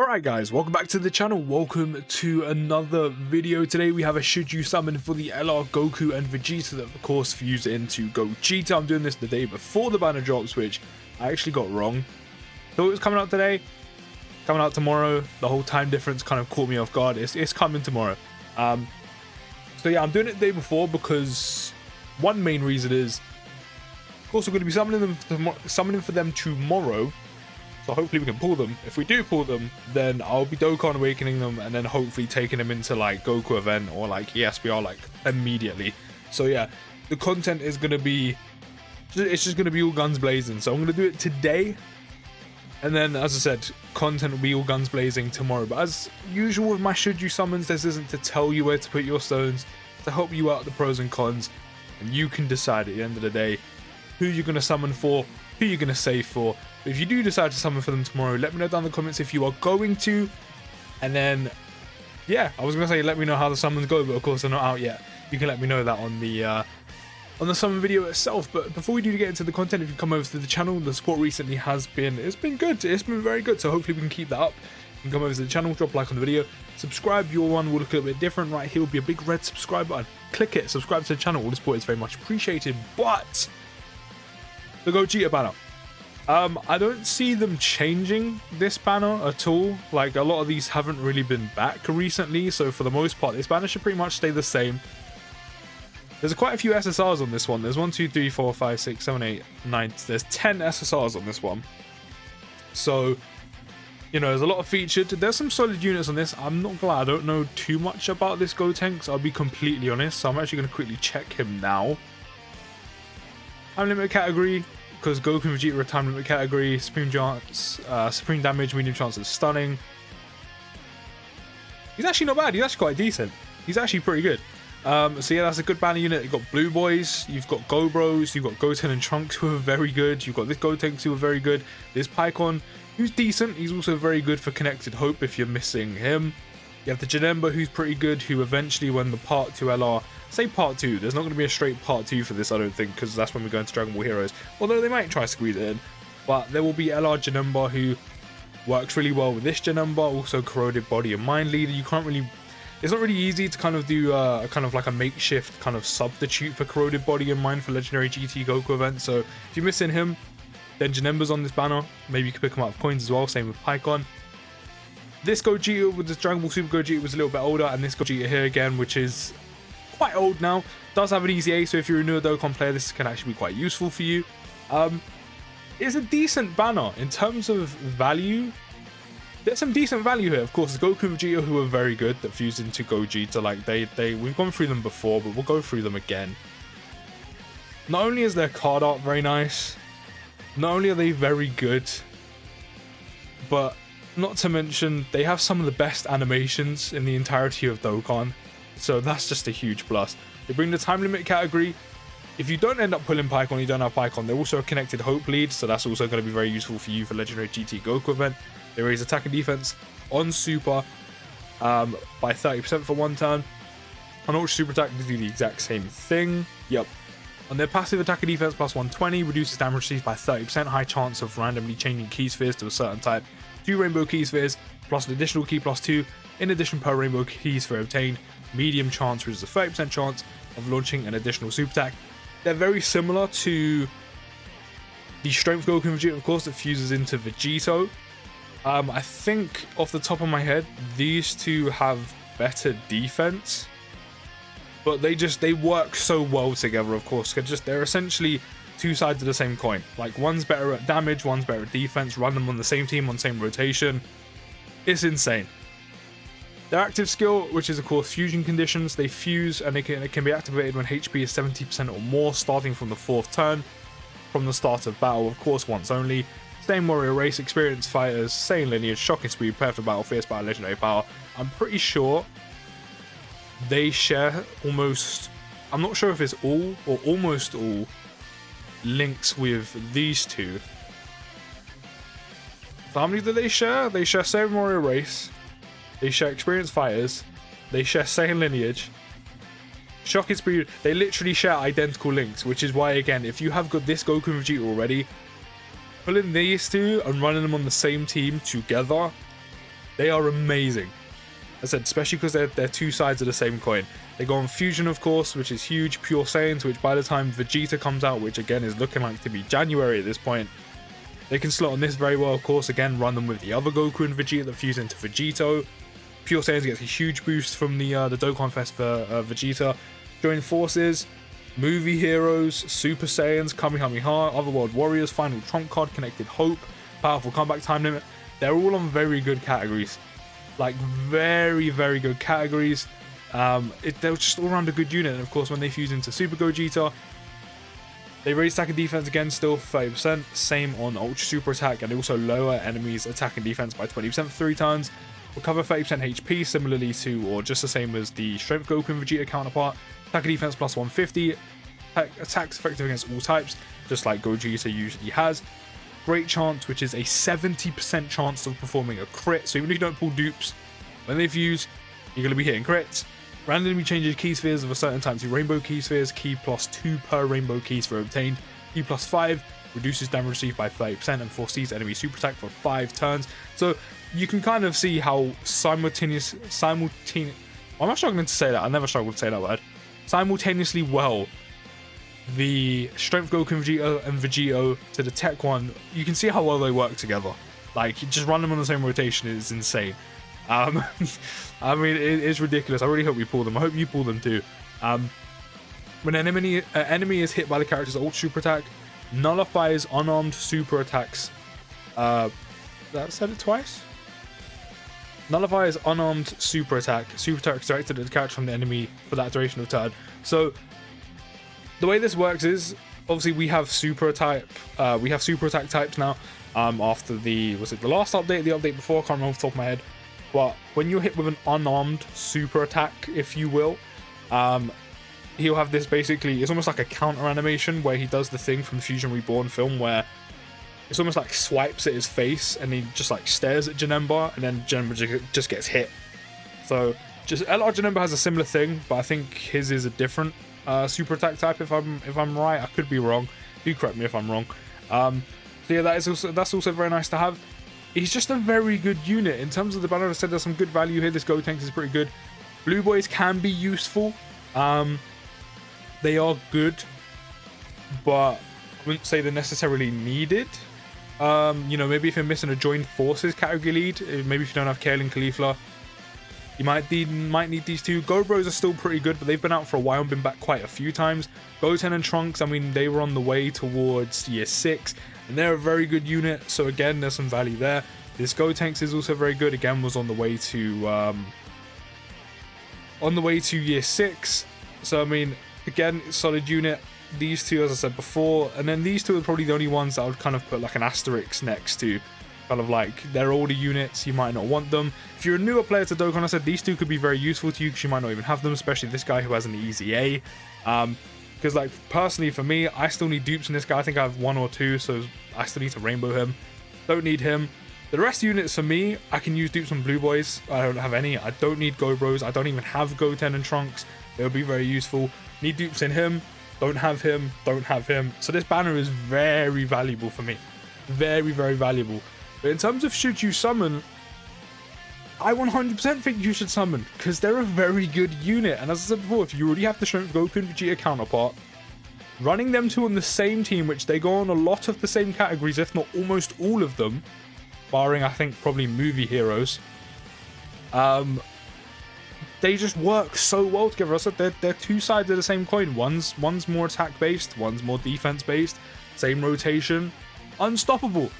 Alright guys, welcome back to the channel. Welcome to another video. Today we have a should you summon for the LR Goku and Vegeta that of course fuse into Gogeta. I'm doing this the day before the banner drops, which I actually got wrong. Thought it was coming out today, coming out tomorrow. The whole time difference kind of caught me off guard. It's coming tomorrow. So yeah, I'm doing it the day before because one main reason is, of course, we're going to be summoning for them tomorrow. So hopefully we can pull them. If we do pull them, then I'll be Dokkan awakening them and then hopefully taking them into like Goku event or like ESBR like immediately. So yeah, the content is going to be, it's just going to be all guns blazing. So I'm going to do it today. And then, as I said, content will be all guns blazing tomorrow. But as usual with my should you summons, this isn't to tell you where to put your stones, it's to help you out the pros and cons. And you can decide at the end of the day who you're going to summon for, who you're going to save for. But if you do decide to summon for them tomorrow, let me know down in the comments if you are going to. And then, yeah, I was going to say let me know how the summons go, but of course they're not out yet. You can let me know that on the summon video itself. But before we do get into the content, if you come over to the channel, the support recently has been, it's been good. It's been very good. So hopefully we can keep that up. You can come over to the channel, drop a like on the video, subscribe. Your one will look a little bit different. Right here will be a big red subscribe button. Click it, subscribe to the channel. All the support is very much appreciated. But the Gogeta banner. I don't see them changing this banner at all. Like, a lot of these haven't really been back recently, so for the most part, this banner should pretty much stay the same. There's quite a few SSRs on this one. There's 1, 2, 3, 4, 5, 6, 7, 8, 9. There's 10 SSRs on this one. So, you know, there's a lot of featured. There's some solid units on this. I'm not glad. I don't know too much about this Gotenks, I'll be completely honest. So I'm actually going to quickly check him now. Time limit category, because Goku and Vegeta are a time limit category. Supreme chance, supreme damage, medium chance of stunning. He's actually not bad. He's actually quite decent. He's actually pretty good. So yeah, that's a good banner unit. You've got Blue Boys, you've got Go Bros, you've got Goten and Trunks who are very good. You've got this Gotenks who are very good. This Pycon who's decent. He's also very good for Connected Hope if you're missing him. You have the Janemba who's pretty good, who eventually when the part 2 LR, say part 2, there's not going to be a straight part 2 for this I don't think, because that's when we go into Dragon Ball Heroes, although they might try to squeeze it in. But there will be LR Janemba who works really well with this Janemba, also Corroded Body and Mind Leader. You can't really, it's not really easy to kind of do kind of like a makeshift kind of substitute for Corroded Body and Mind for Legendary GT Goku events. So if you're missing him, then Janemba's on this banner. Maybe you can pick him out of coins as well, same with Pycon. This Gogeta with this Dragon Ball Super Gogeta was a little bit older, and this Gogeta here again, which is quite old now, does have an easy A, so if you're a newer Dokkan player, this can actually be quite useful for you. It's a decent banner in terms of value. There's some decent value here. Of course, Goku and Vegeta who are very good that fused into Gogeta. Like we've gone through them before, but we'll go through them again. Not only is their card art very nice, not only are they very good, but not to mention they have some of the best animations in the entirety of Dokkan. So that's just a huge plus. They bring the time limit category. If you don't end up pulling Pycon, you don't have Pycon. They're also a Connected Hope lead, so that's also going to be very useful for you for Legendary GT Goku event. They raise attack and defense on Super by 30% for one turn. On Ultra Super Attack, they do the exact same thing. Yep. On their passive attack and defense plus 120, reduces damage received by 30%. High chance of randomly changing key spheres to a certain type. 2 rainbow key spheres plus an additional key plus 2. In addition, per rainbow key sphere obtained, medium chance, which is a 30% chance of launching an additional super attack. They're very similar to the Strength Goku and Vegeta, of course, that fuses into Vegito. I think off the top of my head, these two have better defense, but they work so well together. Of course, they're essentially two sides of the same coin. Like, one's better at damage, one's better at defense. Run them on the same team on the same rotation. It's insane. Their active skill, which is of course fusion conditions, they fuse and it can be activated when HP is 70% or more, starting from the 4th turn, from the start of battle, of course once only. Same warrior race, experienced fighters, same lineage, shocking speed, perfect battle, fierce battle, legendary power. I'm pretty sure they share almost, I'm not sure if it's all or almost all links with these two. So how many do they share? They share same warrior race. They share experienced fighters. They share same lineage. Shocking speed. They literally share identical links, which is why, again, if you have got this Goku and Vegeta already, pulling these two and running them on the same team together They are amazing. As I said, especially because they're two sides of the same coin. They go on Fusion, of course, which is huge. Pure Saiyans, which by the time Vegeta comes out, which again is looking like to be January at this point, they can slot on this very well, of course. Again, run them with the other Goku and Vegeta that fuse into Vegito. Pure Saiyans gets a huge boost from the Dokkan Fest for Vegeta. Join forces, movie heroes, Super Saiyans, Kamehameha, Otherworld Warriors, Final Trump Card, Connected Hope, Powerful Comeback Time Limit. They're all on very good categories. Like very, very good categories. They're just all around a good unit. And of course, when they fuse into Super Gogeta, they raise attack and defense again, still 30%. Same on Ultra Super Attack, and they also lower enemies' attack and defense by 20% for 3 turns. Recover 30% HP, similarly to, or just the same as the Strength Goku and Vegeta counterpart. Attack and defense plus 150. Attacks effective against all types, just like Gogeta usually has. Great chance, which is a 70% chance of performing a crit. So even if you don't pull dupes, when they fuse, you're going to be hitting crits. Randomly changes key spheres of a certain type to rainbow key spheres. Key plus 2 per rainbow key sphere obtained. Key plus 5 reduces damage received by 30% and foresees enemy super attack for 5 turns. So you can kind of see how simultaneous. I'm not struggling to say that. I never struggled to say that word. Simultaneously well, the Strength Goku and Vegito to the TEQ one, you can see how well they work together. Like, you just run them on the same rotation is insane. I mean, it's ridiculous. I really hope we pull them. I hope you pull them too. When an enemy is hit by the character's Ultra Super Attack, nullifies unarmed super attacks. That said it twice? Nullifies unarmed super attack. Super attack directed at the character from the enemy for that duration of turn. So the way this works is, obviously we have super attack. We have super attack types now. After the last update, the update before? I can't remember off the top of my head. But when you're hit with an unarmed super attack, if you will, he'll have this basically, it's almost like a counter animation where he does the thing from the Fusion Reborn film where it's almost like swipes at his face and he just like stares at Janemba and then Janemba just gets hit. So just LR Janemba has a similar thing, but I think his is a different super attack type if I'm right. I could be wrong. Do correct me if I'm wrong. So yeah, that's also very nice to have. He's just a very good unit. In terms of the banner, I said there's some good value here. This Gotenks is pretty good. Blue Boys can be useful. They are good, but I wouldn't say they're necessarily needed. You know, maybe if you're missing a joined forces category lead, maybe if you don't have Kale and Caulifla, you might need these two. Gobros are still pretty good, but they've been out for a while and been back quite a few times. Goten and Trunks, I mean, they were on the way towards year 6. And they're a very good unit, so again, there's some value there. This Gotenks is also very good. Again, was on the way to year 6. So I mean, again, solid unit. These two, as I said before, and then these two are probably the only ones that I would kind of put like an asterisk next to. Kind of like, they're older units, you might not want them. If you're a newer player to Dokkan, I said these two could be very useful to you because you might not even have them, especially this guy who has an easy A. Because like personally for me, I still need dupes in this guy. I think I have 1 or 2, so I still need to rainbow him. Don't need him. The rest units for me, I can use dupes on Blue Boys. I don't have any. I don't need Gobros. I don't even have Goten and Trunks. They would be very useful. Need dupes in him. Don't have him. Don't have him. So this banner is very valuable for me. Very, very valuable. But in terms of should you summon, I 100% think you should summon, because they're a very good unit. And as I said before, if you already have the Strength Goku and Vegeta counterpart, running them two on the same team, which they go on a lot of the same categories, if not almost all of them, barring I think probably movie heroes, they just work so well together. I said they're two sides of the same coin. One's more attack based, one's more defense based, same rotation, unstoppable.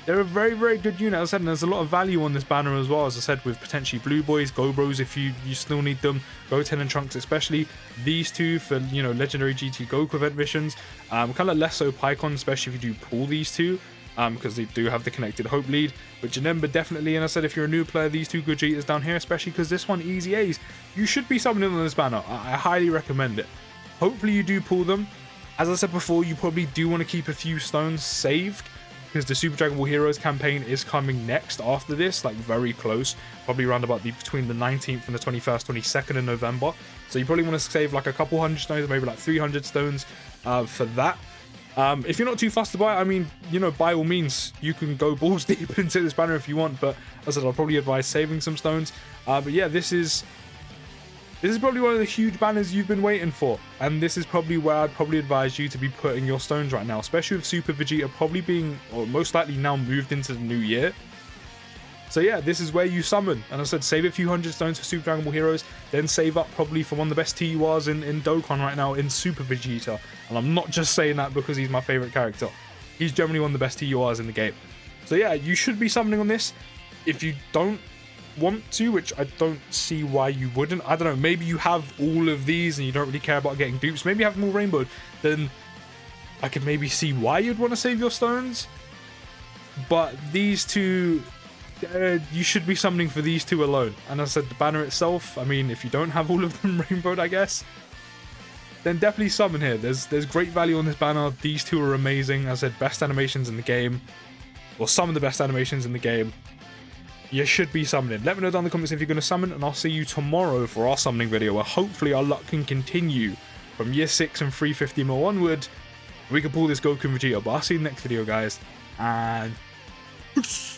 They're a very, very good unit, as I said, and there's a lot of value on this banner as well, as I said, with potentially Blue Boys, Gobros if you still need them, Goten and Trunks especially, these two for, you know, Legendary GT Goku event missions, kind of less so Pycon, especially if you do pull these two, because they do have the Connected Hope lead, but Janemba definitely, and I said if you're a new player, these two Gogetas down here, especially because this one easy A's, you should be summoning on this banner. I highly recommend it. Hopefully you do pull them. As I said before, you probably do want to keep a few stones saved, because the Super Dragon Ball Heroes campaign is coming next after this, like very close, probably around about between the 19th and the 21st, 22nd of November. So you probably want to save like a couple hundred stones, maybe like 300 stones for that. If you're not too fussed to buy it, I mean, you know, by all means, you can go balls deep into this banner if you want, but as I said, I'll probably advise saving some stones. But yeah, this is probably one of the huge banners you've been waiting for, and this is probably where I'd probably advise you to be putting your stones right now, especially with Super Vegeta probably being, or most likely now moved into the new year. So yeah, this is where you summon, and I said save a few hundred stones for Super Dragon Ball Heroes, then save up probably for one of the best TURs in Dokkan right now in Super Vegeta. And I'm not just saying that because he's my favorite character. He's generally one of the best TURs in the game. So yeah, you should be summoning on this. If you don't want to, which I don't see why you wouldn't, I don't know, maybe you have all of these and you don't really care about getting dupes, maybe you have them all rainbowed, then I could maybe see why you'd want to save your stones. But these two, you should be summoning for these two alone. And as I said, the banner itself, I mean, if you don't have all of them rainbowed, I guess, then definitely summon here. There's great value on this banner. These two are amazing. As I said, best animations in the game, or some of the best animations in the game. You should be summoning. Let me know down in the comments if you're going to summon, and I'll see you tomorrow for our summoning video, where hopefully our luck can continue from year 6 and 350 mil onward. We can pull this Goku Vegeta. But I'll see you in the next video, guys, and peace.